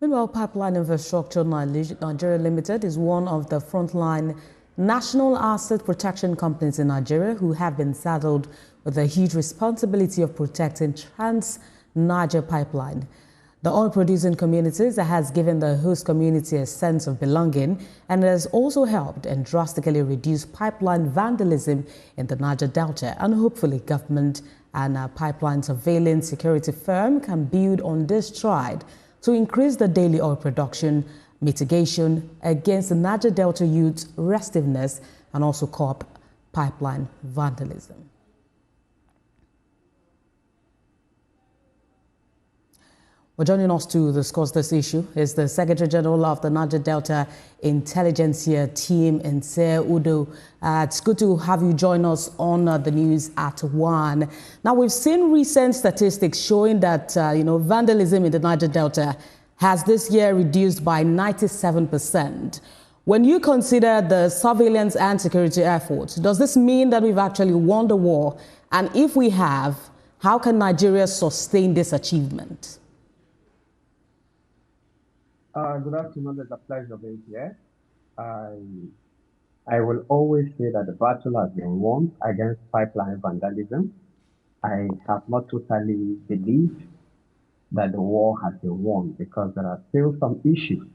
Meanwhile, Pipeline Infrastructure Nigeria Limited is one of the frontline national asset protection companies in Nigeria who have been saddled with the huge responsibility of protecting Trans-Niger Pipeline. The oil-producing communities has given the host community a sense of belonging and has also helped and drastically reduce pipeline vandalism in the Niger Delta. And hopefully government and pipeline surveillance security firm can build on this stride to increase the daily oil production, mitigation against the Niger Delta youth's restiveness and also curb pipeline vandalism. Well, joining us to discuss this issue is the Secretary General of the Niger Delta Intelligentsia Team, Nse Udo. It's good to have you join us on the news at 1. Now, we've seen recent statistics showing that, vandalism in the Niger Delta has this year reduced by 97%. When you consider the surveillance and security efforts, does this mean that we've actually won the war? And if we have, how can Nigeria sustain this achievement? Good afternoon. It's a pleasure being here. I will always say that the battle has been won against pipeline vandalism. I have not totally believed that the war has been won because there are still some issues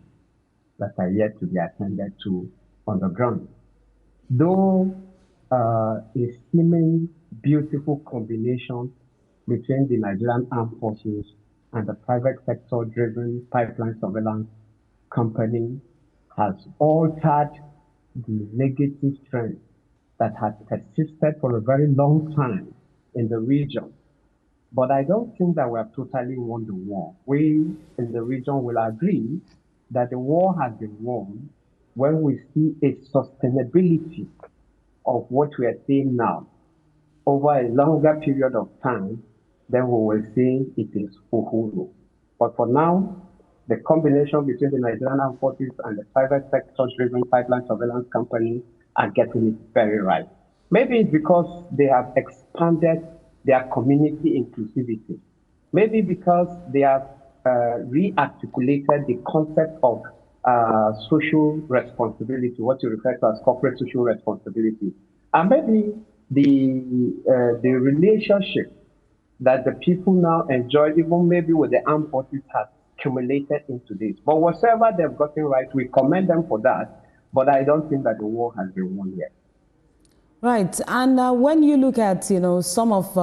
that are yet to be attended to on the ground. Though a seeming beautiful combination between the Nigerian Armed Forces and the private sector-driven pipeline surveillance company has altered the negative trend that has persisted for a very long time in the region. But I don't think that we have totally won the war. We in the region will agree that the war has been won when we see a sustainability of what we are seeing now over a longer period of time. Then we will see it is uhuru. But for now, the combination between the Nigerian Armed Forces and the private sector-driven pipeline surveillance company are getting it very right. Maybe it's because they have expanded their community inclusivity. Maybe because they have rearticulated the concept of social responsibility, what you refer to as corporate social responsibility. And maybe the relationship that the people now enjoy, even maybe with the armed forces, has accumulated into this. But whatever they've gotten right, we commend them for that. But I don't think that the war has been won yet. Right. And when you look at, some of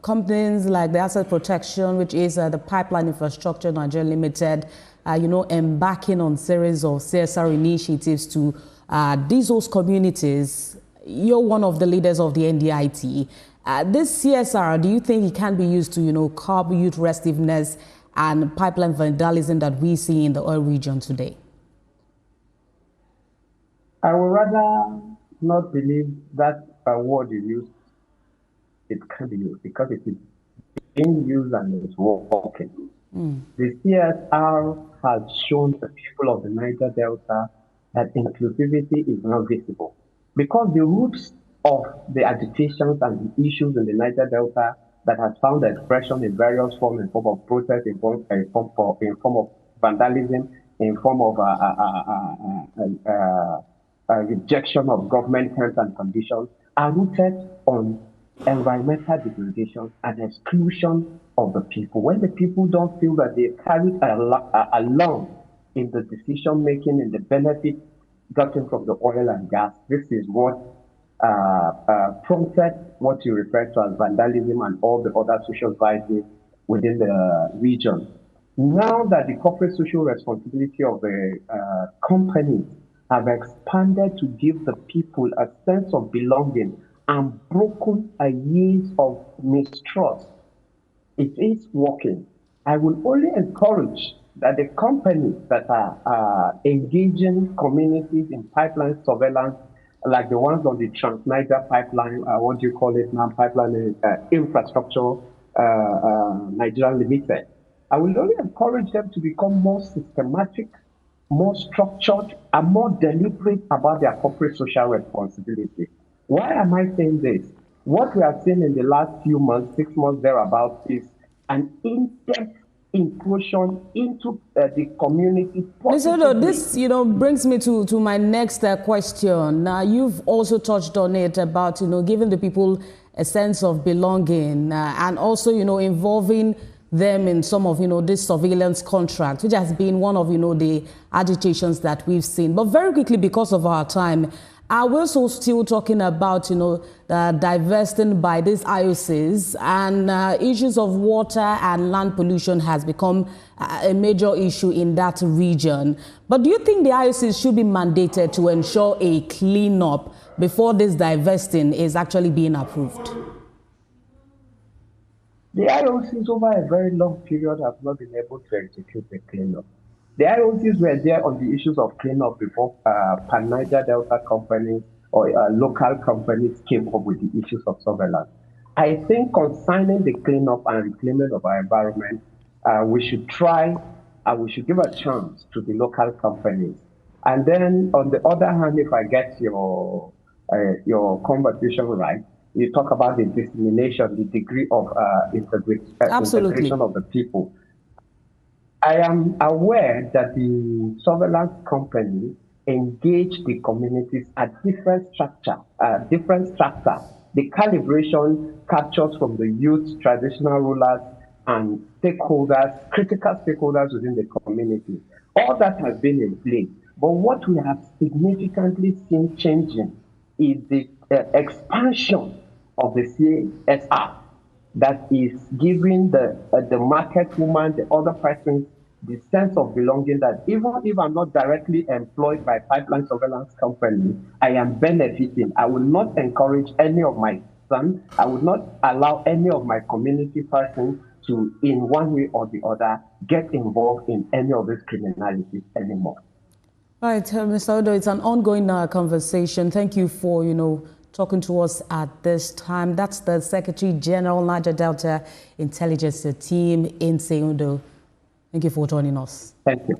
companies like the Asset Protection, which is the Pipeline Infrastructure Nigeria Limited, embarking on series of CSR initiatives to these host communities, you're one of the leaders of the NDIT. This CSR, do you think it can be used to, curb youth restiveness and pipeline vandalism that we see in the oil region today? I would rather not believe that word you used, it can be used because it is being used and it's working. The CSR has shown the people of the Niger Delta that inclusivity is not visible because the roots of the agitations and the issues in the Niger Delta that has found expression in various forms, in form of protest, in form of vandalism, in form of rejection of government terms and conditions, are rooted on environmental degradation and exclusion of the people. When the people don't feel that they carried along in the decision making and the benefit gotten from the oil and gas, this is what prompted what you refer to as vandalism and all the other social vices within the region. Now that the corporate social responsibility of the companies have expanded to give the people a sense of belonging and broken a years of mistrust, it is working. I will only encourage that the companies that are engaging communities in pipeline surveillance, like the ones on the Trans-Niger pipeline, what do you call it now, pipeline infrastructure, Nigeria Limited. I will only encourage them to become more systematic, more structured, and more deliberate about their corporate social responsibility. Why am I saying this? What we have seen in the last few months, 6 months thereabouts, is an in-depth inclusion into the community. Mr. Odo, this brings me to my next question. Now, you've also touched on it about giving the people a sense of belonging and also involving them in some of this surveillance contract, which has been one of the agitations that we've seen. But very quickly, because of our time, are we also still talking about divesting by these IOCs, and issues of water and land pollution has become a major issue in that region. But do you think the IOCs should be mandated to ensure a cleanup before this divesting is actually being approved? The IOCs over a very long period have not been able to execute the cleanup. The IOCs were there on the issues of cleanup before Pan-Niger Delta companies or local companies came up with the issues of surveillance. I think concerning the cleanup and reclaiming of our environment, we should try and we should give a chance to the local companies. And then on the other hand, if I get your conversation right, you talk about the dissemination, the degree of integration of the people. I am aware that the surveillance company engage the communities at different strata. The calibration captures from the youth, traditional rulers, and stakeholders, critical stakeholders within the community. All that has been in place. But what we have significantly seen changing is the expansion of the CSR that is giving the market woman, the other persons, the sense of belonging that even if I'm not directly employed by pipeline surveillance company, I am benefiting. I will not encourage any of my sons. I will not allow any of my community persons to, in one way or the other, get involved in any of this criminality anymore. All right, Mr. Odo, it's an ongoing conversation. Thank you for, talking to us at this time. That's the Secretary General, Niger Delta Intelligence Team, Odo. Thank you for joining us. Thank you.